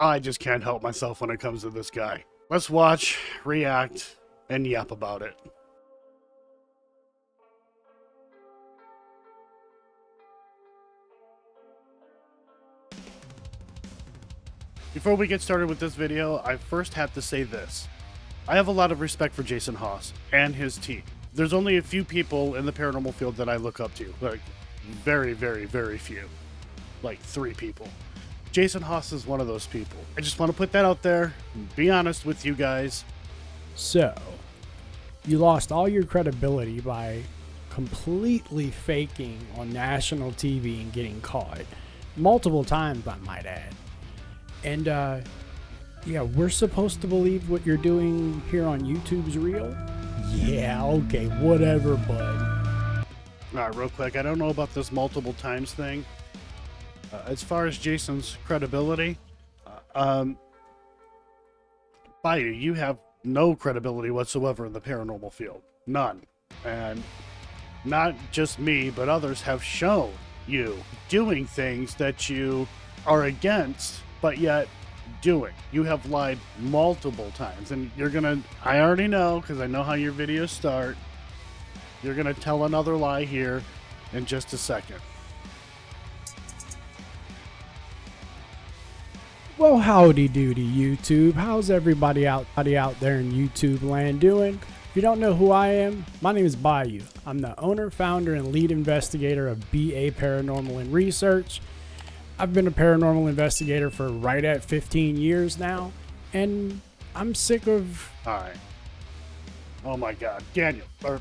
I just can't help myself when it comes to this guy. Let's watch, react, and yap about it. Before we get started with this video, I first have to say this. I have a lot of respect for Jason Hawes and his team. There's only a few people in the paranormal field that I look up to. Like, very, very, very few. Like 3 people. Jason Hawes is one of those people. I just want to put that out there and be honest with you guys. So, you lost all your credibility by completely faking on national TV and getting caught. Multiple times, I might add. And, yeah, we're supposed to believe what you're doing here on YouTube's real? Yeah, okay, whatever, bud. Alright, real quick, I don't know about this multiple times thing. As far as Jason's credibility, Bayou, you have no credibility whatsoever in the paranormal field. None. And not just me, but others have shown you doing things that you are against, but yet doing. You have lied multiple times, and you're gonna, I already know, because I know how your videos start, you're gonna tell another lie here in just a second. Well, howdy doody YouTube. How's everybody out there in YouTube land doing? If you don't know who I am, my name is Bayou. I'm the owner, founder, and lead investigator of BA Paranormal and Research. I've been a paranormal investigator for right at 15 years now, and I'm sick of... Alright. Oh my god. Daniel, or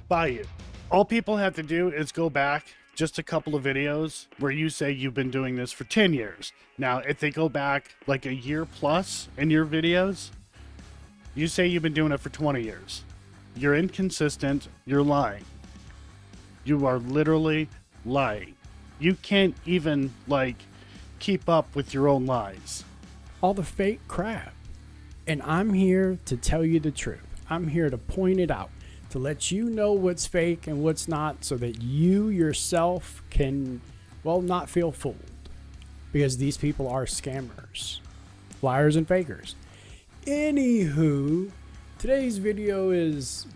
Bayou. All people have to do is go back just a couple of videos where you say you've been doing this for 10 years. Now, if they go back like a year plus in your videos, you say you've been doing it for 20 years. You're inconsistent. You're lying. You are literally lying. You can't even, like, keep up with your own lies. all the fake crap. And I'm here to tell you the truth. I'm here to point it out, to let you know what's fake and what's not, so that you yourself can, well, not feel fooled. Because these people are scammers, liars and fakers. Anywho, today's video is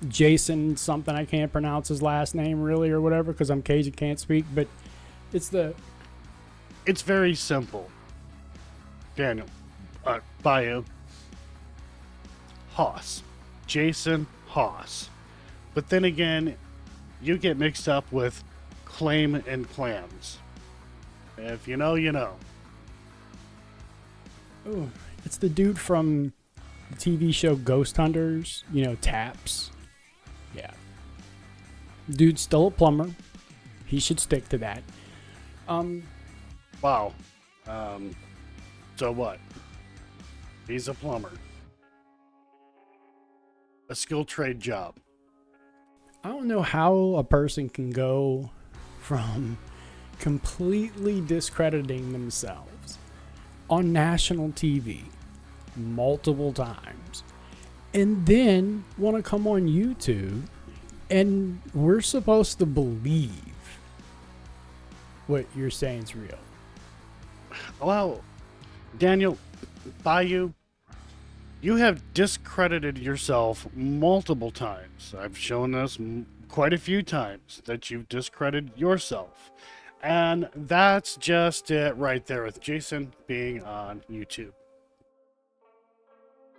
Jason something. I can't pronounce his last name really or whatever because I'm Cajun, can't speak, but it's very simple. Daniel, Bayou, Hawes, Jason Hawes. But then again, you get mixed up with claim and clams. If you know, you know. Oh, it's the dude from the TV show Ghost Hunters, you know, Taps. Yeah. Dude's still a plumber. He should stick to that. Wow. So what? He's a plumber. A skilled trade job. I don't know how a person can go from completely discrediting themselves on national TV multiple times and then want to come on YouTube and we're supposed to believe what you're saying is real. Well, Daniel, Bayou, you have discredited yourself multiple times. I've shown this quite a few times that you've discredited yourself. And that's just it right there with Jason being on YouTube.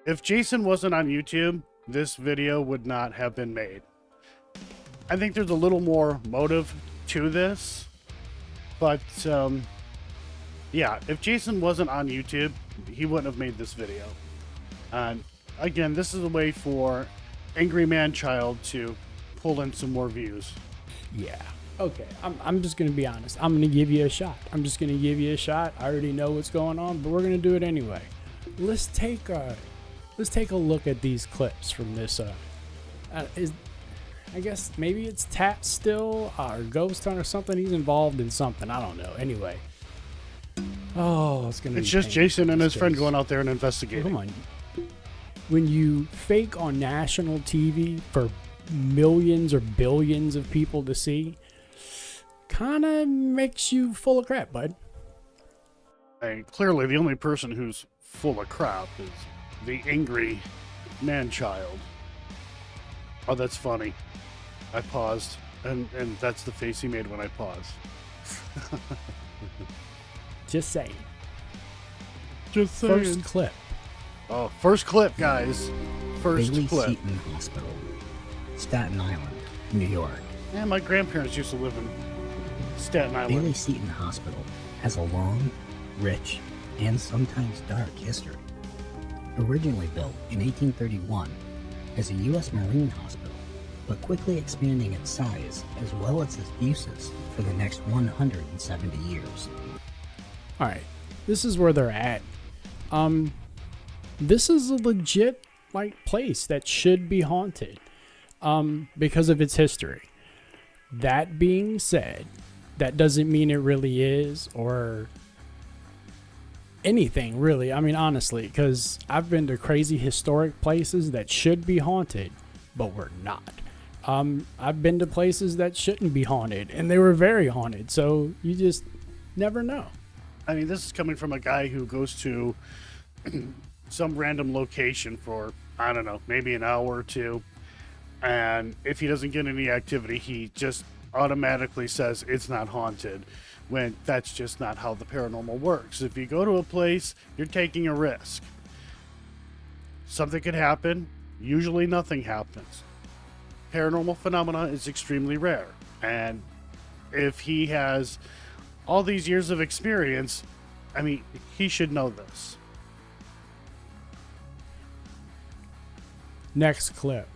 If Jason wasn't on YouTube, this video would not have been made. I think there's a little more motive to this, but yeah, if Jason wasn't on YouTube, he wouldn't have made this video. And again, this is a way for Angry Man Child to pull in some more views. Yeah. Okay, I'm just going to be honest. I'm going to give you a shot. I'm just going to give you a shot. I already know what's going on, but we're going to do it anyway. Let's take a look at these clips from this. I guess maybe it's Tat still or Ghost Hunt or something. He's involved in something. I don't know. Anyway. Oh, it's going to be. It's just Jason and his friend going out there and investigating. Come on. When you fake on national TV for millions or billions of people to see, kind of makes you full of crap, bud. And clearly, the only person who's full of crap is the angry man-child. Oh, that's funny. I paused, and that's the face he made when I paused. Just saying. Just saying. First clip. Oh, first clip, guys. First Bailey clip. Seton Hospital, Staten Island, New York. Yeah, my grandparents used to live in Staten Island. Bailey Seton Hospital has a long, rich, and sometimes dark history. Originally built in 1831 as a U.S. Marine hospital, but quickly expanding its size as well as its uses for the next 170 years. All right, this is where they're at. This is a legit place that should be haunted, because of its history. That being said, that doesn't mean it really is or anything really. I mean, honestly, because I've been to crazy historic places that should be haunted, but were not. I've been to places that shouldn't be haunted, and they were very haunted. So you just never know. I mean, this is coming from a guy who goes to some random location for, I don't know, maybe an hour or two. And if he doesn't get any activity, he just automatically says it's not haunted, when that's just not how the paranormal works. If you go to a place, you're taking a risk. Something could happen. Usually nothing happens. Paranormal phenomena is extremely rare. And if he has all these years of experience, I mean, he should know this. Next clip.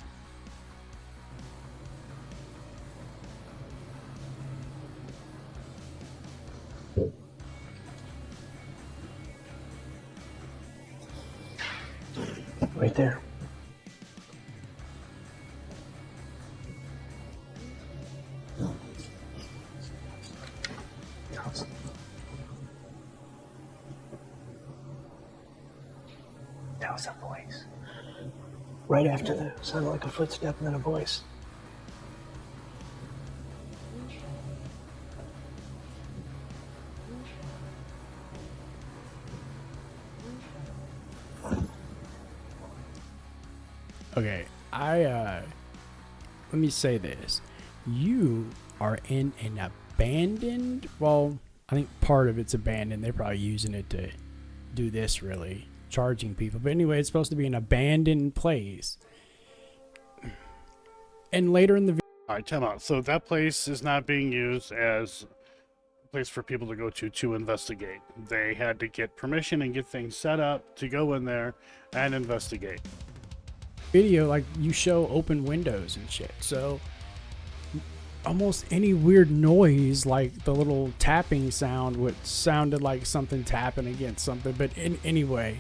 Right there. That was a voice. Right after that, sounded like a footstep and then a voice. Okay, let me say this. You are in an abandoned, well, I think part of it's abandoned. They're probably using it to do this, really, charging people. But anyway, it's supposed to be an abandoned place. And later in the video, All right, time out. So that place is not being used as a place for people to go to investigate. They had to get permission and get things set up to go in there and investigate. you show open windows and shit. So almost any weird noise, like the little tapping sound, which sounded like something tapping against something. But anyway,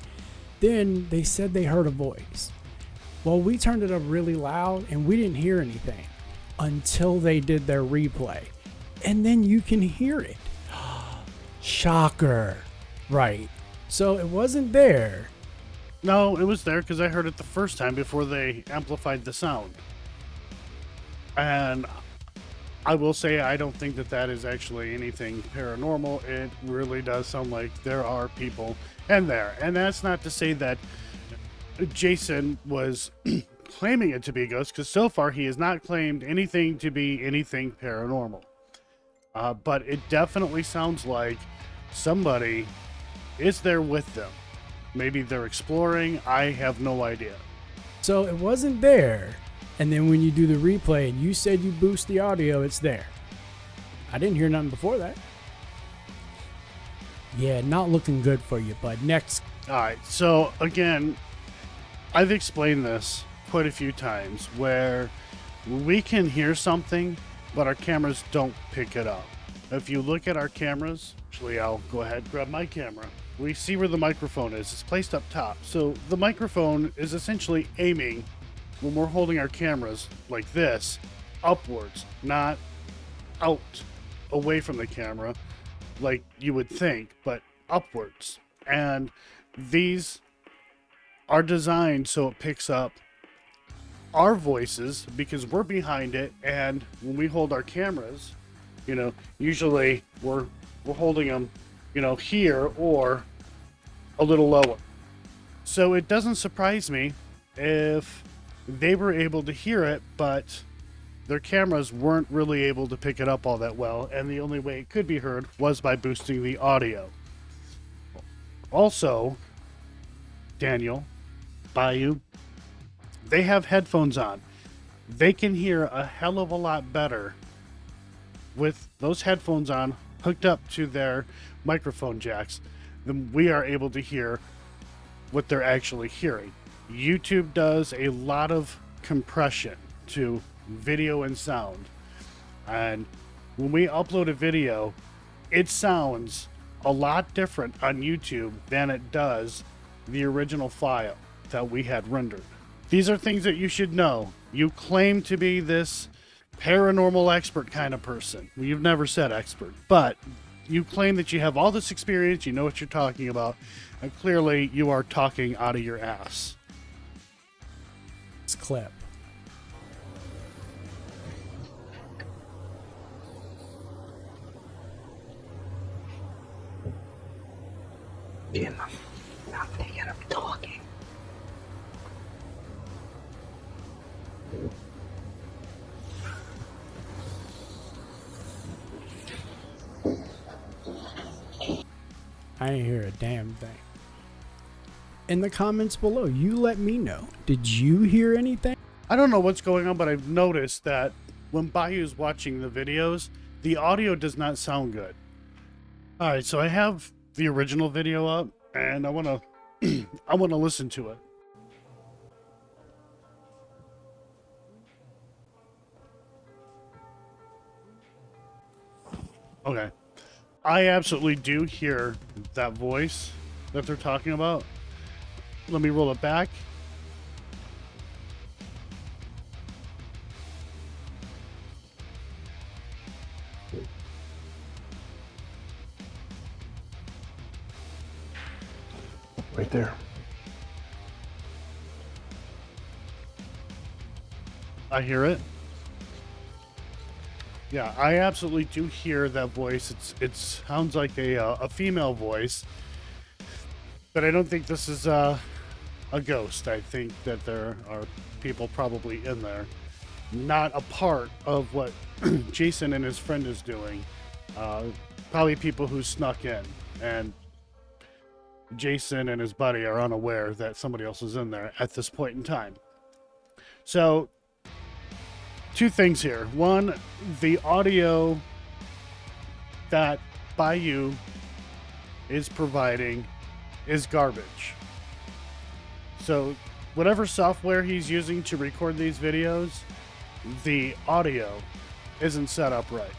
then they said they heard a voice. Well, we turned it up really loud and we didn't hear anything until they did their replay. And then you can hear it. Shocker. Right. So it wasn't there. No, it was there because I heard it the first time before they amplified the sound. And I will say I don't think that is actually anything paranormal. It really does sound like there are people in there. And that's not to say that Jason was claiming it to be a ghost, because so far he has not claimed anything to be anything paranormal. But it definitely sounds like somebody is there with them. Maybe they're exploring. I have no idea. So it wasn't there. And then when you do the replay and you said you boost the audio, it's there. I didn't hear nothing before that. Yeah, not looking good for you, bud. Next. All right. So again, I've explained this quite a few times where we can hear something, but our cameras don't pick it up. If you look at our cameras, actually, I'll go ahead and grab my camera. We see where the microphone is. It's placed up top. So the microphone is essentially aiming, when we're holding our cameras like this, upwards, not out away from the camera like you would think, but upwards. And these are designed so it picks up our voices because we're behind it. And when we hold our cameras, usually we're holding them here or a little lower. So it doesn't surprise me if they were able to hear it, but their cameras weren't really able to pick it up all that well, and the only way it could be heard was by boosting the audio. Also, Daniel, Bayou, they have headphones on. They can hear a hell of a lot better with those headphones on, hooked up to their microphone jacks, than we are able to hear what they're actually hearing. YouTube does a lot of compression to video and sound, and when we upload a video, it sounds a lot different on YouTube than it does the original file that we had rendered. These are things that you should know. You claim to be this paranormal expert kind of person. Well, you've never said expert, but you claim that you have all this experience, you know what you're talking about, and clearly you are talking out of your ass. This clip. Jim, I'm not thinking of talking. I didn't hear a damn thing. In the comments below, you let me know. Did you hear anything? I don't know what's going on, but I've noticed that when Bayou's watching the videos, the audio does not sound good. All right, so I have the original video up, and I want to I want to listen to it. Okay. I absolutely do hear that voice that they're talking about. Let me roll it back. Right there. I hear it. Yeah, I absolutely do hear that voice. It sounds like a female voice, but I don't think this is a ghost. I think that there are people probably in there, not a part of what Jason and his friend is doing. Probably people who snuck in, and Jason and his buddy are unaware that somebody else is in there at this point in time. So, two things here. One, the audio that Bayou is providing is garbage. So, whatever software he's using to record these videos, the audio isn't set up right.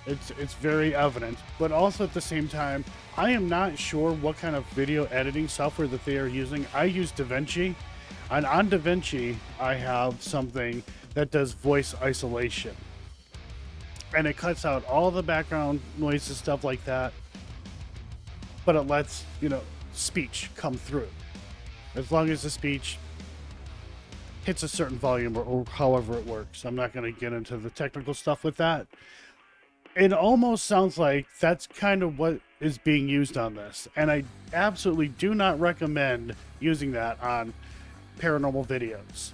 It's very evident, but also at the same time, I am not sure what kind of video editing software that they are using. I use DaVinci, and on DaVinci, I have something that does voice isolation, and it cuts out all the background noise and stuff like that, but it lets, speech come through. As long as the speech hits a certain volume or however it works. I'm not going to get into the technical stuff with that. It almost sounds like that's kind of what is being used on this. And I absolutely do not recommend using that on paranormal videos.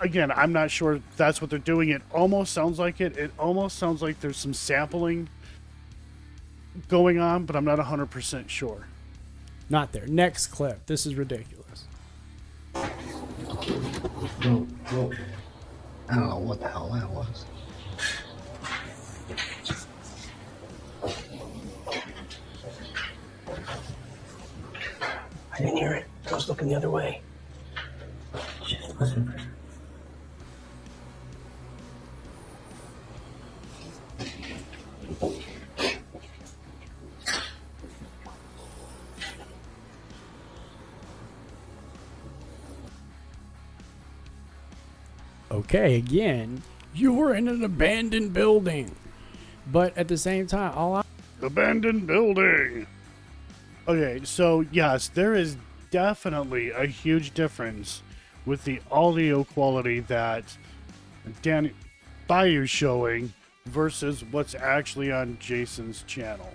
Again, I'm not sure if that's what they're doing. It almost sounds like it. It almost sounds like there's some sampling going on, but I'm not 100% sure. Not there. Next clip. This is ridiculous. Whoa. I don't know what the hell that was. I didn't hear it. I was looking the other way. Just listen. Okay, again, you're in an abandoned building. But at the same time, Abandoned building. Okay, so yes, there is definitely a huge difference with the audio quality that Bayou showing versus what's actually on Jason's channel.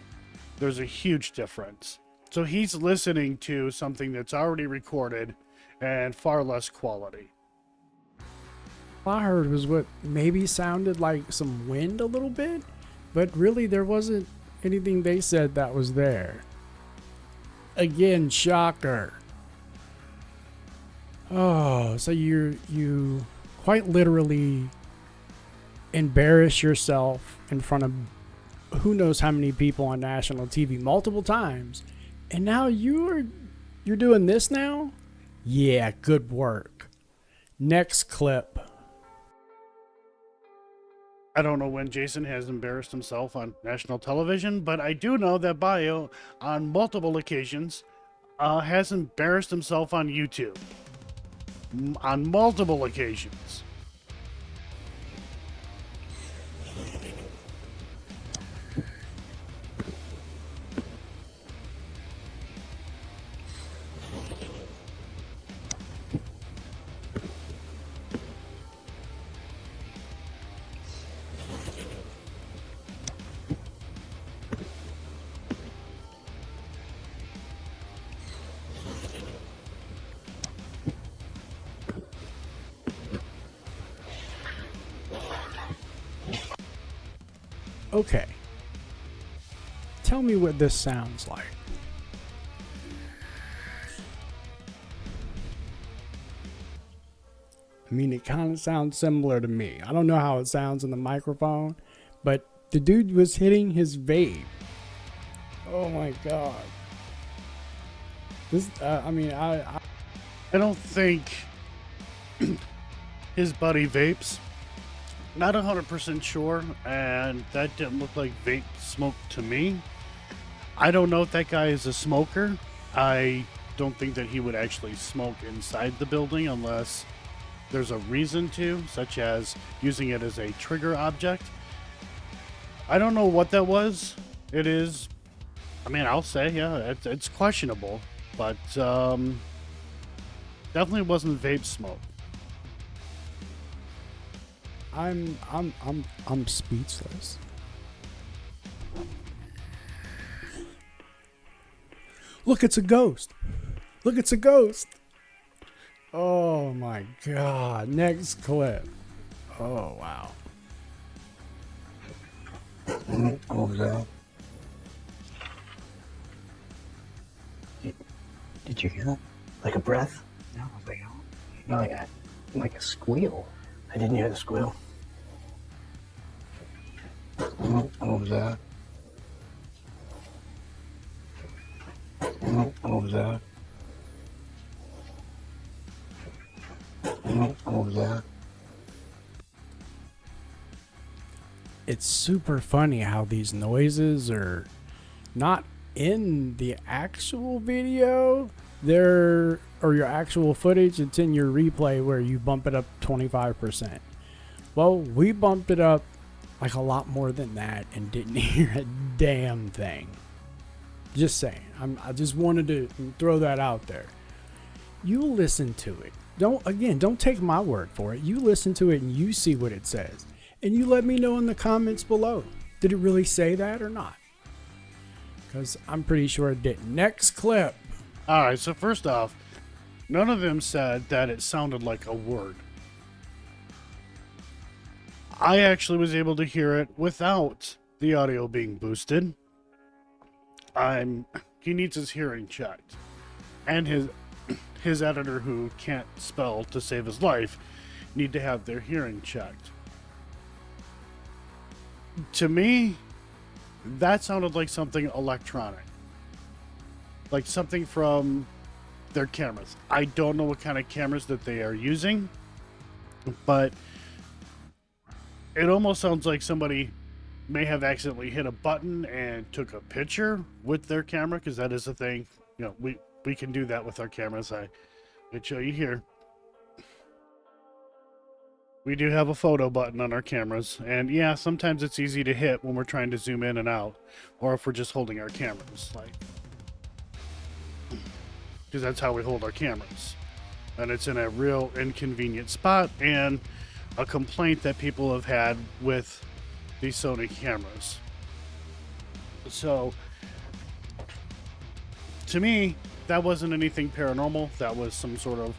There's a huge difference. So he's listening to something that's already recorded and far less quality. All I heard was what maybe sounded like some wind a little bit, but really there wasn't anything they said that was there. Again, shocker. Oh, so you quite literally embarrass yourself in front of who knows how many people on national TV multiple times, and now you're doing this now? Yeah, good work. Next clip. I don't know when Jason has embarrassed himself on national television, but I do know that Bayou, on multiple occasions, has embarrassed himself on YouTube. On multiple occasions. Okay. Tell me what this sounds like. I mean, it kind of sounds similar to me. I don't know how it sounds in the microphone, but the dude was hitting his vape. Oh my god. This, I don't think his buddy vapes. Not 100% sure, and that didn't look like vape smoke to me. I don't know if that guy is a smoker. I don't think that he would actually smoke inside the building unless there's a reason to, such as using it as a trigger object. I don't know what that was. It is, I mean, I'll say, yeah, it's questionable, but definitely wasn't vape smoke. I'm speechless. Look, it's a ghost. Look, it's a ghost. Oh my god. Next clip. Oh wow. Did you hear that? Like a breath? No, it was like a squeal. I didn't hear the squeal. What was that? What was that? What was that? It's super funny how these noises are not in the actual video. Or your actual footage. It's in your replay where you bump it up 25%. Well, we bumped it up like a lot more than that and didn't hear a damn thing. Just saying. I just wanted to throw that out there. You listen to it. Don't take my word for it. You listen to it and you see what it says. And you let me know in the comments below. Did it really say that or not? Because I'm pretty sure it didn't. Next clip. Alright, so first off, none of them said that it sounded like a word. I actually was able to hear it without the audio being boosted. He needs his hearing checked. And his editor, who can't spell to save his life, need to have their hearing checked. To me, that sounded like something electronic. Like something from their cameras. I don't know what kind of cameras that they are using, but it almost sounds like somebody may have accidentally hit a button and took a picture with their camera, because that is a thing. You know, we can do that with our cameras. I can show you here. We do have a photo button on our cameras, and yeah, sometimes it's easy to hit when we're trying to zoom in and out, or if we're just holding our cameras, like, because that's how we hold our cameras, and it's in a real inconvenient spot. And a complaint that people have had with the Sony cameras. So, to me, that wasn't anything paranormal. That was some sort of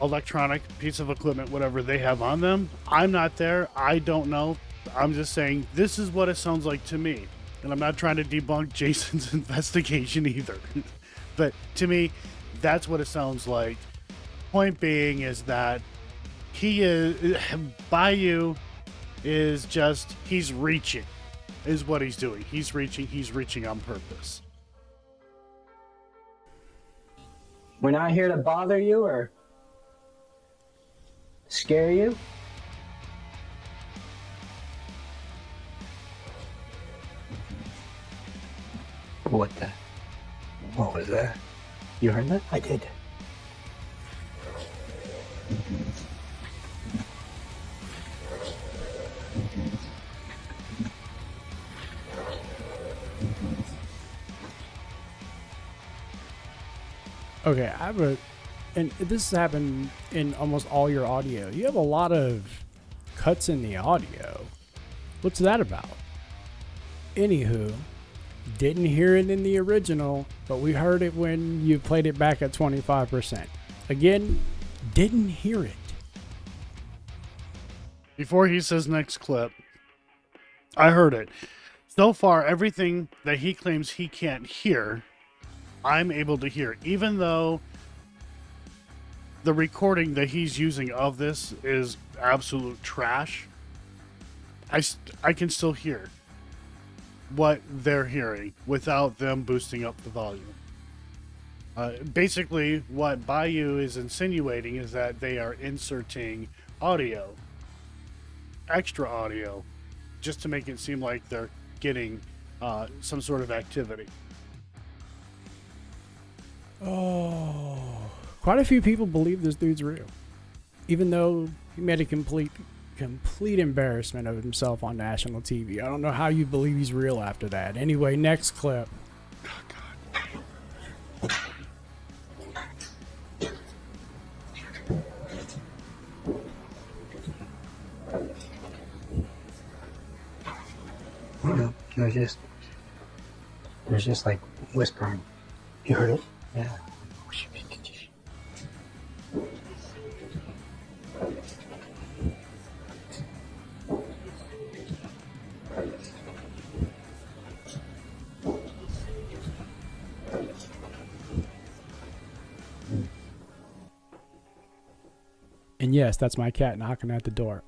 electronic piece of equipment, whatever they have on them. I'm not there. I don't know. I'm just saying this is what it sounds like to me. And I'm not trying to debunk Jason's investigation either. But to me, that's what it sounds like. Point being is that Bayou is just, he's reaching, is what he's doing. He's reaching on purpose. We're not here to bother you or scare you. What was that? You heard that? I did. Okay, I have a, and this has happened in almost all your audio. You have a lot of cuts in the audio. What's that about? Anywho, didn't hear it in the original, but we heard it when you played it back at 25%. Again, didn't hear it. Before he says next clip, I heard it. So far, everything that he claims he can't hear, I'm able to hear. Even though the recording that he's using of this is absolute trash, I can still hear what they're hearing without them boosting up the volume. Basically, what Bayou is insinuating is that they are inserting audio, extra audio, just to make it seem like they're getting some sort of activity. Oh, quite a few people believe this dude's real, even though he made a complete embarrassment of himself on national TV. I don't know how you believe he's real after that. Anyway, next clip. No, there's just like whispering. You heard it? Yeah. And yes, that's my cat knocking at the door.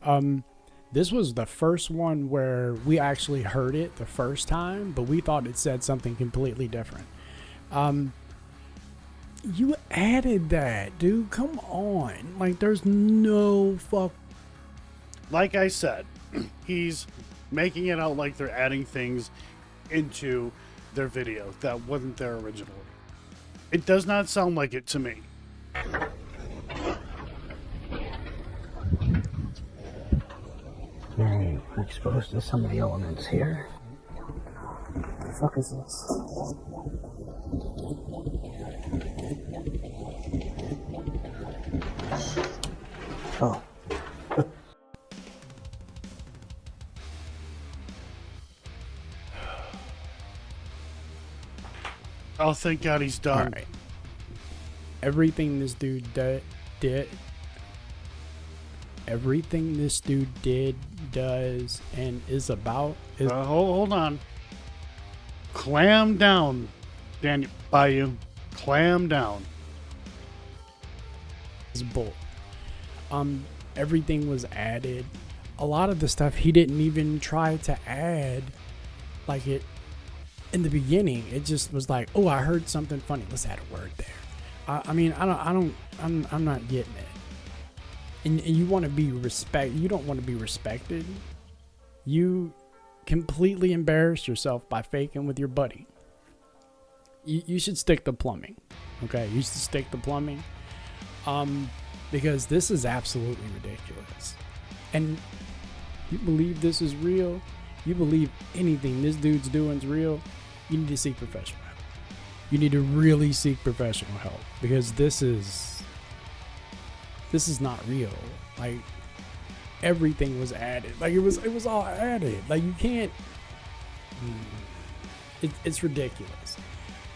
This was the first one where we actually heard it the first time, but we thought it said something completely different. You added that, dude. Come on. Like, there's no fuck. Like I said, he's making it out like they're adding things into their video that wasn't there originally. It does not sound like it to me. Very exposed to some of the elements here. What the fuck is this? Oh. Oh, thank God he's done. All right. Everything this dude did, everything this dude did, does, and is about is Hold on. Clam down, Daniel Bayou. Clam down. bull. Everything was added. A lot of the stuff he didn't even try to add, like it in the beginning. It just was like, oh, I heard something funny. Let's add a word there. I'm not getting it. And you want to be you don't want to be respected. You completely embarrassed yourself by faking with your buddy. You should stick to plumbing. Okay, you should stick to plumbing. Because this is absolutely ridiculous. And you believe this is real, you believe anything this dude's doing is real, you need to seek professional help. You need to really seek professional help, because this is this is not real. Like, everything was added. Like, it was all added. Like, you can't. It's ridiculous.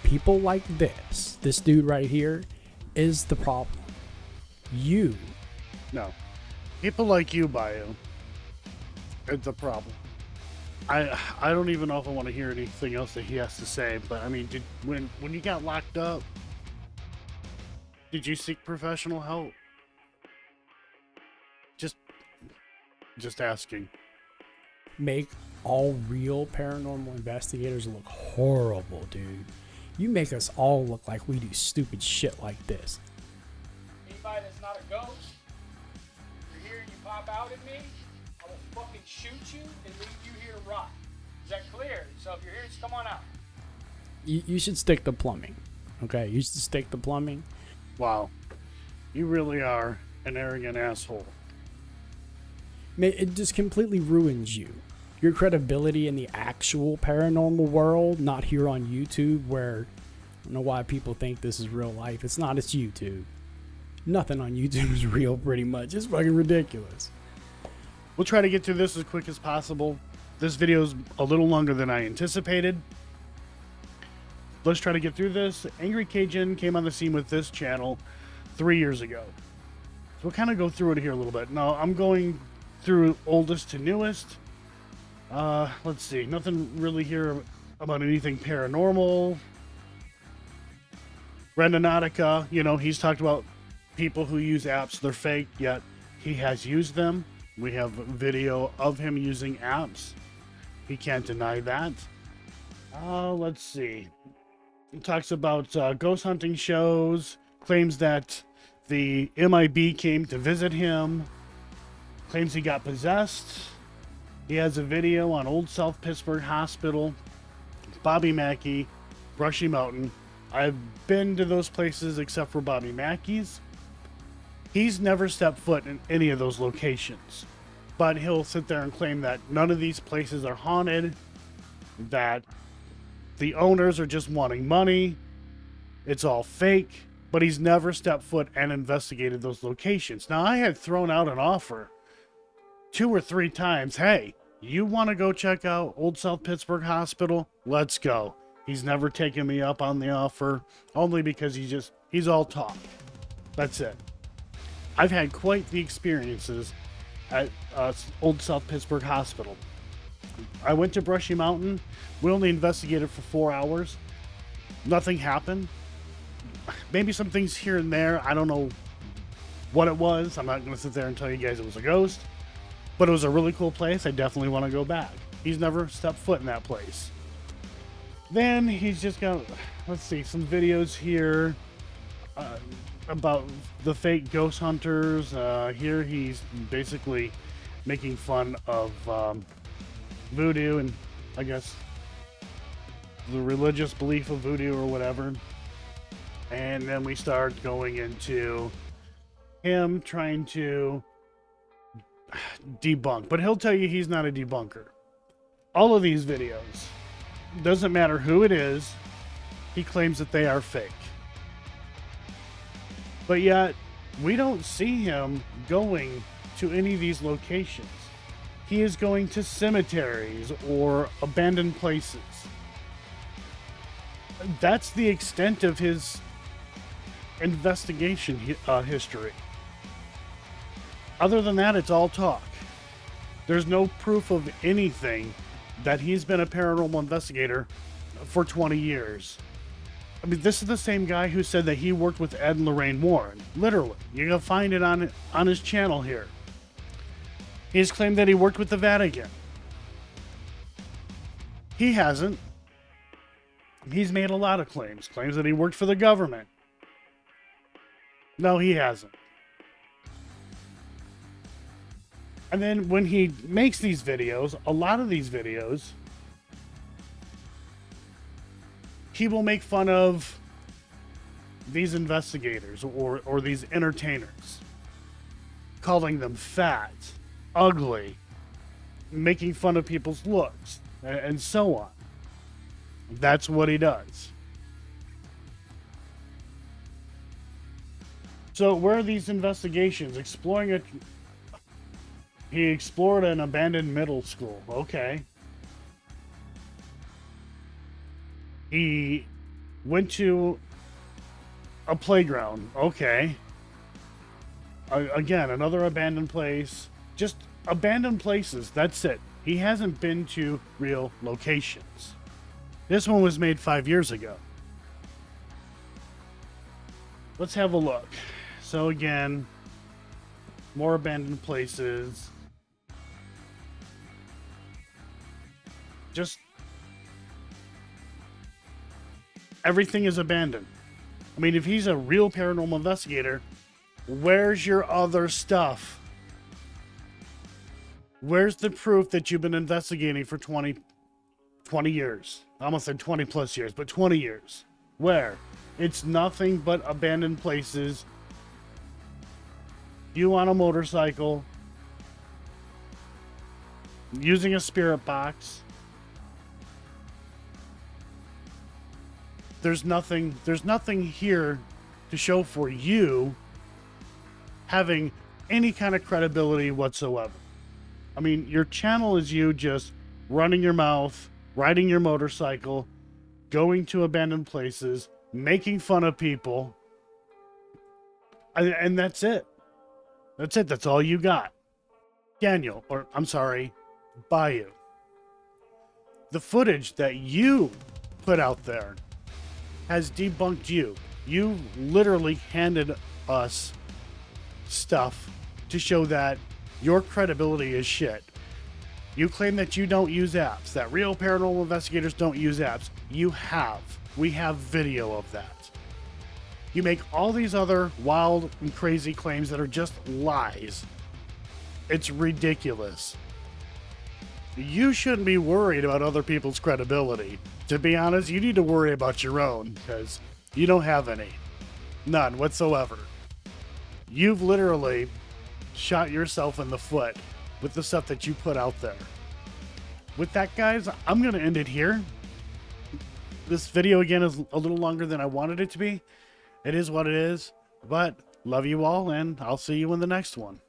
People like this dude right here, is the problem. You. No. People like you, Bayou. It's a problem. I don't even know if I want to hear anything else that he has to say, but I mean, when you got locked up, did you seek professional help? Just asking. Make all real paranormal investigators look horrible, dude. You make us all look like we do stupid shit like this. Anybody that's not a ghost, you're here and you pop out at me, I will fucking shoot you and leave you here to rot. Is that clear? So if you're here, just come on out. You should stick to plumbing. Okay, you should stick to plumbing. Wow. You really are an arrogant asshole. It just completely ruins you. Your credibility in the actual paranormal world, not here on YouTube, where I don't know why people think this is real life. It's not, it's YouTube. Nothing on YouTube is real, pretty much. It's fucking ridiculous. We'll try to get through this as quick as possible. This video is a little longer than I anticipated. Let's try to get through this. Angry Cajun came on the scene with this channel 3 years ago. So we'll kind of go through it here a little bit. Now, I'm going through oldest to newest. Let's see. Nothing really here about anything paranormal. Randonautica, you know, he's talked about people who use apps. They're fake, yet he has used them. We have video of him using apps. He can't deny that. Let's see. He talks about ghost hunting shows. Claims that the MIB came to visit him. Claims he got possessed. He has a video on Old South Pittsburgh Hospital, Bobby Mackey, Brushy Mountain. I've been to those places except for Bobby Mackey's. He's never stepped foot in any of those locations. But he'll sit there and claim that none of these places are haunted, that the owners are just wanting money, it's all fake, but he's never stepped foot and investigated those locations. Now, I had thrown out an offer 2 or 3 times. Hey, you want to go check out Old South Pittsburgh Hospital? Let's go. He's never taken me up on the offer, only because he's all talk. That's it. I've had quite the experiences at Old South Pittsburgh Hospital. I went to Brushy Mountain. We only investigated for 4 hours. Nothing happened. Maybe some things here and there. I don't know what it was. I'm not going to sit there and tell you guys it was a ghost. But it was a really cool place. I definitely want to go back. He's never stepped foot in that place. Then he's just got, let's see, some videos here about the fake ghost hunters. Here he's basically making fun of voodoo and I guess the religious belief of voodoo or whatever. And then we start going into him trying to debunk, but he'll tell you he's not a debunker. All of these videos, doesn't matter who it is, he claims that they are fake. But yet, we don't see him going to any of these locations. He is going to cemeteries or abandoned places. That's the extent of his investigation history. Other than that, it's all talk. There's no proof of anything that he's been a paranormal investigator for 20 years. I mean, this is the same guy who said that he worked with Ed and Lorraine Warren. Literally. You're going to find it on his channel here. He's claimed that he worked with the Vatican. He hasn't. He's made a lot of claims. Claims that he worked for the government. No, he hasn't. And then when he makes these videos, a lot of these videos, he will make fun of these investigators or these entertainers, calling them fat, ugly, making fun of people's looks, and so on. That's what he does. So where are these investigations? He explored an abandoned middle school. Okay. He went to a playground. Okay. Again, another abandoned place. Just abandoned places. That's it. He hasn't been to real locations. This one was made 5 years ago. Let's have a look. So again, more abandoned places. Just everything is abandoned. I mean, if he's a real paranormal investigator, where's your other stuff? Where's the proof that you've been investigating for 20 years? I almost said 20 plus years, but 20 years. Where? It's nothing but abandoned places. You on a motorcycle, using a spirit box. There's nothing here to show for you having any kind of credibility whatsoever. I mean, your channel is you just running your mouth, riding your motorcycle, going to abandoned places, making fun of people. And that's it. That's it. That's all you got. Daniel, or I'm sorry, Bayou. The footage that you put out there has debunked you. You literally handed us stuff to show that your credibility is shit. You claim that you don't use apps, that real paranormal investigators don't use apps. You have. We have video of that. You make all these other wild and crazy claims that are just lies. It's ridiculous. You shouldn't be worried about other people's credibility. To be honest, you need to worry about your own, because you don't have any. None whatsoever. You've literally shot yourself in the foot with the stuff that you put out there. With that, guys, I'm going to end it here. This video, again, is a little longer than I wanted it to be. It is what it is, but love you all, and I'll see you in the next one.